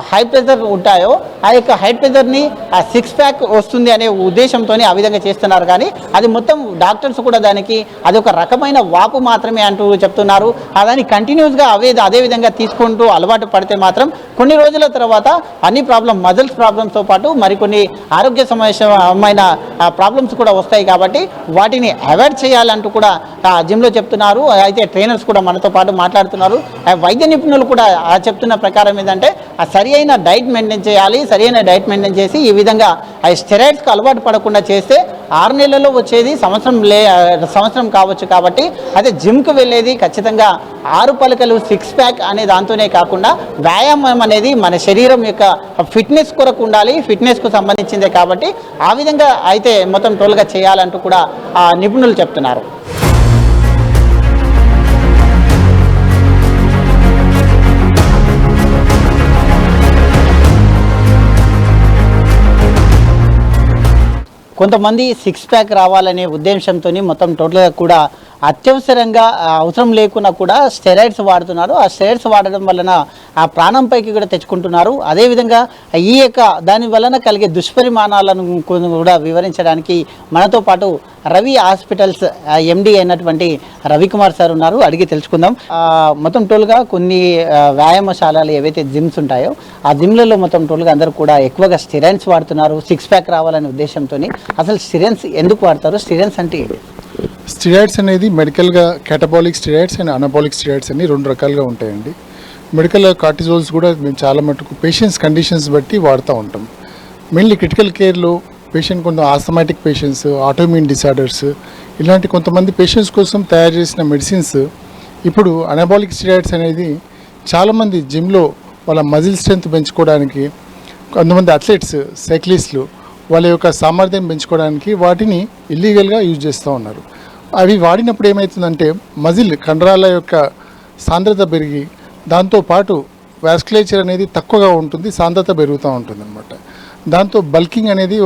హై ప్రెషర్ ఉంటాయో ఆ యొక్క హై ప్రెషర్ని 6 ప్యాక్ వస్తుంది అనే ఉద్దేశంతోనే ఆ విధంగా చేస్తున్నారు. కానీ అది మొత్తం డాక్టర్స్ కూడా దానికి అది ఒక రకమైన వాపు మాత్రమే అంటూ చెప్తున్నారు. దాన్ని కంటిన్యూస్గా అదే విధంగా తీసుకుంటూ అలవాటు పడితే మాత్రం కొన్ని రోజుల తర్వాత అన్ని మజిల్స్ ప్రాబ్లమ్స్తో పాటు మరికొన్ని ఆరోగ్య సమస్యమైన ప్రాబ్లమ్స్ కూడా వస్తాయి. కాబట్టి వాటిని అవాయిడ్ చేయాలంటూ కూడా జిమ్లో చెప్తున్నారు. అయితే ట్రైనర్స్ కూడా మనతో పాటు మాట్లాడుతున్నారు. వైద్య నిపుణులు కూడా చెప్తున్న ప్రకారం ఏంటంటే సరి అయిన డైట్ మెయింటైన్ చేయాలి. సరి అయిన డైట్ మెయింటైన్ చేసి ఈ విధంగా స్టెరాయిడ్స్కి అలవాటు పడకుండా చేస్తే 6 నెలల్లో వచ్చేది సంవత్సరం కావచ్చు. కాబట్టి అయితే జిమ్కి వెళ్ళేది ఖచ్చితంగా 6 పలకలు 6 ప్యాక్ అనే దాంతోనే కాకుండా వ్యాయామం అనేది మన శరీరం యొక్క ఫిట్నెస్ కొరకు ఉండాలి, ఫిట్నెస్కు సంబంధించిందే. కాబట్టి ఆ విధంగా అయితే మొత్తం టోల్గా చేయాలంటూ కూడా నిపుణులు చెప్తున్నారు. కొంతమంది సిక్స్ ప్యాక్ రావాలనే ఉద్దేశంతో మొత్తం టోటల్గా కూడా అత్యవసరంగా అవసరం లేకున్నా కూడా స్టెరాయిడ్స్ వాడుతున్నారు. ఆ స్టెరాయిడ్స్ వాడడం వలన ఆ ప్రాణంపైకి కూడా తెచ్చుకుంటున్నారు. అదేవిధంగా ఈ యొక్క దాని వలన కలిగే దుష్పరిమాణాలను కూడా వివరించడానికి మనతో పాటు రవి హాస్పిటల్స్ ఎండి అయినటువంటి రవికుమార్ సార్ ఉన్నారు. అడిగి తెలుసుకుందాం. మొత్తం టోల్గా కొన్ని వ్యాయామశాలలు ఏవైతే జిమ్స్ ఉంటాయో ఆ జిమ్లలో మొత్తం టోల్గా అందరూ కూడా ఎక్కువగా స్టెరాయిడ్స్ వాడుతున్నారు సిక్స్ ప్యాక్ రావాలనే ఉద్దేశంతో. అసలు స్టెరాయిడ్స్ ఎందుకు వాడతారు? స్టెరాయిడ్స్ అంటే స్టెరాయిడ్స్ అనేది మెడికల్గా catabolic steroids and anabolic steroids అని రెండు రకాలుగా ఉంటాయండి. మెడికల్ కార్టిజోల్స్ కూడా మేము చాలా మటుకు పేషెంట్స్ కండిషన్స్ బట్టి వాడుతూ ఉంటాం. మెయిన్లీ క్రిటికల్ కేర్లో పేషెంట్ కొంత ఆస్థమాటిక్ పేషెంట్స్, ఆటోఇమ్యూన్ డిసార్డర్స్ ఇలాంటి కొంతమంది పేషెంట్స్ కోసం తయారు చేసిన మెడిసిన్స్ ఇప్పుడు అనబాలిక్ స్టెరాయిడ్స్ అనేది చాలామంది జిమ్లో వాళ్ళ మజిల్ స్ట్రెంత్ పెంచుకోవడానికి, కొంతమంది అథ్లెట్స్, సైక్లిస్టులు వాళ్ళ యొక్క సామర్థ్యం పెంచుకోవడానికి వాటిని ఇల్లీగల్గా యూజ్ చేస్తూ ఉన్నారు. అవి వాడినప్పుడు ఏమవుతుందంటే మజిల్ కండరాల యొక్క సాంద్రత పెరిగి దాంతోపాటు వాస్కులేచర్ అనేది తక్కువగా ఉంటుంది, సాంద్రత పెరుగుతూ ఉంటుంది అనమాట. దాంతో బల్కింగ్ అనేది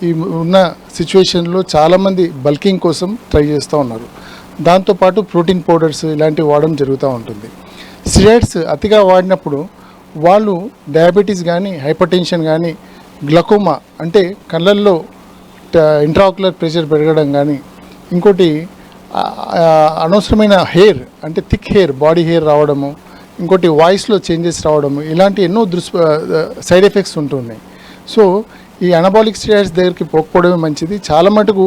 ఈ ఉన్న సిచ్యువేషన్లో చాలామంది బల్కింగ్ కోసం ట్రై చేస్తూ ఉన్నారు. దాంతోపాటు ప్రోటీన్ పౌడర్స్ ఇలాంటివి వాడడం జరుగుతూ ఉంటుంది. స్టెరాయిడ్స్ అతిగా వాడినప్పుడు వాళ్ళు డయాబెటీస్ కానీ, హైపర్ టెన్షన్ కానీ, గ్లకోమా అంటే కళ్ళల్లో ఇంట్రాక్యులర్ ప్రెషర్ పెరగడం కానీ, ఇంకోటి అనవసరమైన హెయిర్ అంటే థిక్ హెయిర్, బాడీ హెయిర్ రావడము, ఇంకోటి వాయిస్లో చేంజెస్ రావడము, ఇలాంటి ఎన్నో సైడ్ ఎఫెక్ట్స్ ఉంటున్నాయి. సో ఈ అనబాలిక్ స్టెరాయిడ్స్ దగ్గరికి పోకపోవడమే మంచిది. చాలా మటుకు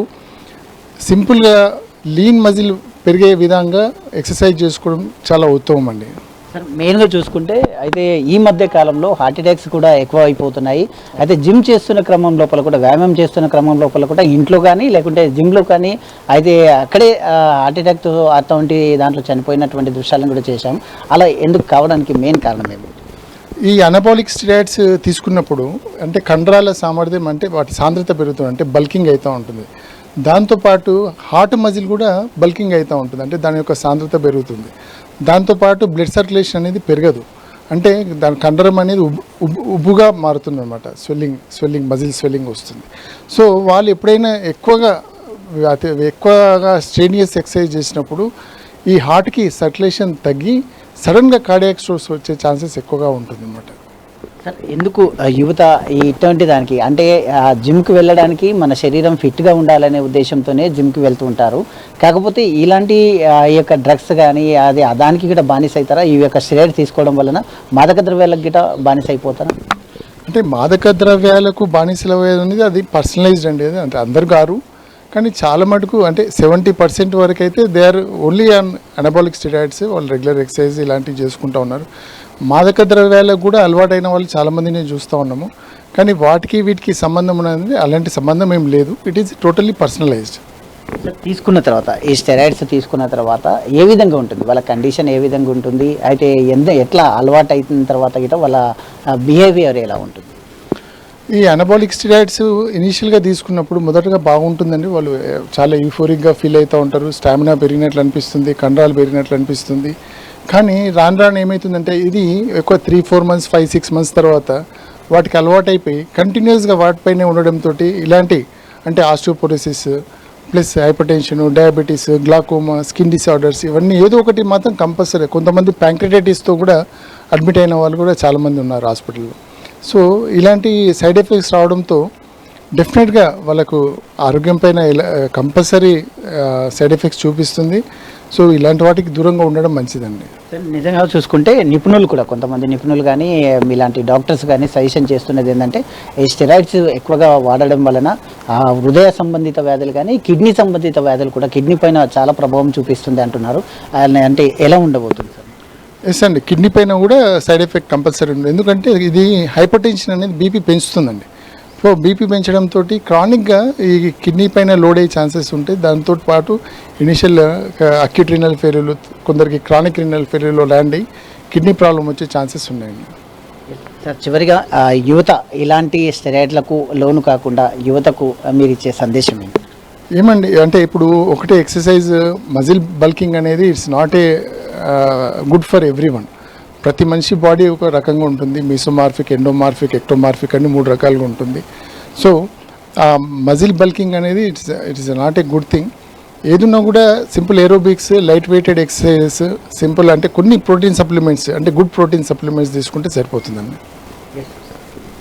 సింపుల్గా లీన్ మజిల్ పెరిగే విధంగా ఎక్సర్సైజ్ చేసుకోవడం చాలా ఉత్తమం అండి. సార్, మెయిన్గా చూసుకుంటే అయితే ఈ మధ్య కాలంలో హార్ట్ అటాక్స్ కూడా ఎక్కువ అయిపోతున్నాయి. అయితే జిమ్ చేస్తున్న క్రమం లోపల కూడా, వ్యాయామం చేస్తున్న క్రమం లోపల కూడా ఇంట్లో కానీ లేకుంటే జిమ్లో కానీ అయితే అక్కడే హార్ట్ అటాక్తో అటువంటి దాంట్లో చనిపోయినటువంటి దృశ్యాలను కూడా చేశాం. అలా ఎందుకు కావడానికి మెయిన్ కారణం ఏమి? ఈ అనబాలిక్ స్టెరాయిడ్స్ తీసుకున్నప్పుడు అంటే కండరాల సామర్థ్యం అంటే వాటి సాంద్రత పెరుగుతుంది, అంటే బల్కింగ్ అవుతూ ఉంటుంది. దాంతోపాటు హార్ట్ మజిల్ కూడా బల్కింగ్ అవుతూ ఉంటుంది, అంటే దాని యొక్క సాంద్రత పెరుగుతుంది. దాంతోపాటు బ్లడ్ సర్క్యులేషన్ అనేది పెరగదు, అంటే దాని కండరం అనేది ఉబ్బుగా మారుతుంది అనమాట. స్వెల్లింగ్ మజిల్ స్వెల్లింగ్ వస్తుంది. సో వాళ్ళు ఎప్పుడైనా ఎక్కువగా స్ట్రెయినియస్ ఎక్సర్సైజ్ చేసినప్పుడు ఈ హార్ట్కి సర్క్యులేషన్ తగ్గి సడన్గా కార్డియాక్ స్ట్రోక్స్ వచ్చే ఛాన్సెస్ ఎక్కువగా ఉంటుంది అన్నమాట. సార్, ఎందుకు యువత ఇటువంటి దానికి అంటే జిమ్కి వెళ్ళడానికి మన శరీరం ఫిట్గా ఉండాలనే ఉద్దేశంతోనే జిమ్కి వెళ్తూ ఉంటారు. కాకపోతే ఇలాంటి ఈ యొక్క డ్రగ్స్ కానీ అది దానికి గిట్ట బానిస అవుతారా? ఈ యొక్క స్టెరాయిడ్ తీసుకోవడం వలన మాదక ద్రవ్యాలకు గిట్ట బానిస అయిపోతారా? అంటే మాదక ద్రవ్యాలకు బానిసలు అనేది అది పర్సనలైజ్డ్ అండి. అది అంటే అందరు గారు, కానీ చాలా మటుకు అంటే 70% వరకు అయితే they are only on anabolic steroids. వాళ్ళు రెగ్యులర్ ఎక్సర్సైజ్ ఇలాంటివి చేసుకుంటూ ఉన్నారు. మాదక ద్రవ్యాలకు కూడా అలవాటైన వాళ్ళు చాలామందిని చూస్తూ ఉన్నాము, కానీ వీటికి సంబంధం అనేది అలాంటి సంబంధం ఏం లేదు. It is totally personalised. తీసుకున్న తర్వాత ఈ స్టెరాయిడ్స్ తీసుకున్న తర్వాత ఏ విధంగా ఉంటుంది వాళ్ళ కండిషన్, ఏ విధంగా ఉంటుంది? అయితే ఎట్లా అలవాటు అయిన తర్వాత గిట్ట వాళ్ళ బిహేవియర్ ఎలా ఉంటుంది? ఈ అనబాలిక్ స్టెరాయిడ్స్ ఇనీషియల్గా తీసుకున్నప్పుడు మొదటగా బాగుంటుందండి. వాళ్ళు చాలా యూఫోరిక్గా ఫీల్ అవుతూ ఉంటారు, స్టామినా పెరిగినట్లు అనిపిస్తుంది, కండరాలు పెరిగినట్లు అనిపిస్తుంది. కానీ రాను ఏమవుతుందంటే ఇది ఎక్కువ 3-4 months 5-6 months తర్వాత వాటికి అలవాటు అయిపోయి కంటిన్యూస్గా వాటిపైనే ఉండడంతో ఇలాంటి అంటే osteoporosis plus hyper tension, diabetes, glaucoma, skin disorders ఇవన్నీ ఏదో ఒకటి మాత్రం కంపల్సరీ. కొంతమంది ప్యాంక్రిటైటిస్తో కూడా అడ్మిట్ అయిన వాళ్ళు కూడా చాలామంది ఉన్నారు హాస్పిటల్లో. సో ఇలాంటి సైడ్ ఎఫెక్ట్స్ రావడంతో డెఫినెట్గా వాళ్ళకు ఆరోగ్యం పైన కంపల్సరీ సైడ్ ఎఫెక్ట్స్ చూపిస్తుంది. సో ఇలాంటి వాటికి దూరంగా ఉండడం మంచిదండి. నిజంగా చూసుకుంటే నిపుణులు కూడా, కొంతమంది నిపుణులు కానీ ఇలాంటి డాక్టర్స్ కానీ సజెషన్ చేస్తున్నది ఏంటంటే ఈ స్టెరాయిడ్స్ ఎక్కువగా వాడడం వలన హృదయ సంబంధిత వ్యాధులు కానీ కిడ్నీ సంబంధిత వ్యాధులు కూడా కిడ్నీ పైన చాలా ప్రభావం చూపిస్తుంది అంటున్నారు. అంటే ఎలా ఉండబోతుంది సార్? ఎస్ అండి, కిడ్నీ పైన కూడా సైడ్ ఎఫెక్ట్ కంపల్సరీ ఉంది. ఎందుకంటే ఇది హైపర్ టెన్షన్ అనేది బీపీ పెంచుతుందండి. సో బీపీ పెంచడంతో క్రానిక్గా ఈ కిడ్నీ పైన లోడ్ అయ్యే ఛాన్సెస్ ఉంటాయి. దాంతో పాటు ఇనిషియల్ అక్యూట్ రీనల్ ఫెయిల్యూర్, కొందరికి క్రానిక్ రీనల్ ఫెయిల్యూర్లో ల్యాండ్ అయ్యి కిడ్నీ ప్రాబ్లం వచ్చే ఛాన్సెస్ ఉన్నాయండి. సార్, చివరిగా యువత ఇలాంటి స్టెరాయిడ్లకు లోను కాకుండా యువతకు మీరు ఇచ్చే సందేశం ఏంటి? ఏమండి అంటే ఇప్పుడు ఒకటే ఎక్సర్సైజ్ మజిల్ బల్కింగ్ అనేది it's not a good for every one. ప్రతి మనిషి బాడీ ఒక రకంగా ఉంటుంది. మీసోమార్ఫిక్, ఎండోమార్ఫిక్, ఎక్టోమార్ఫిక్ అని 3 రకాలుగా ఉంటుంది. సో మజిల్ బల్కింగ్ అనేది it's not a good thing. ఏదున్నా కూడా simple aerobics, light weighted exercises, simple అంటే కొన్ని ప్రోటీన్ సప్లిమెంట్స్ అంటే గుడ్ ప్రోటీన్ సప్లిమెంట్స్ తీసుకుంటే సరిపోతుందండి.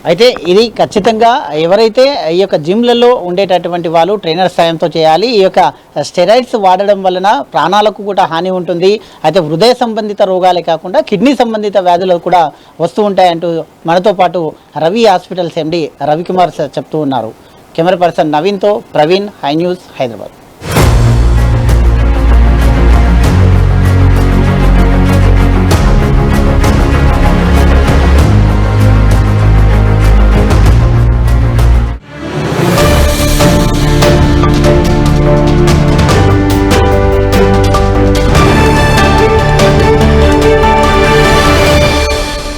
అయితే ఇది ఖచ్చితంగా ఎవరైతే ఈ యొక్క జిమ్లలో ఉండేటటువంటి వాళ్ళు ట్రైనర్ సాయంతో చేయాలి. ఈ యొక్క స్టెరాయిడ్స్ వాడడం వలన ప్రాణాలకు కూడా హాని ఉంటుంది. అయితే హృదయ సంబంధిత రోగాలే కాకుండా కిడ్నీ సంబంధిత వ్యాధులు కూడా వస్తూ ఉంటాయంటూ మనతో పాటు Ravi Hospitals MD Ravikumar sir చెప్తూ ఉన్నారు. కెమెరా పర్సన్ నవీన్తో ప్రవీణ్, హై న్యూస్, హైదరాబాద్.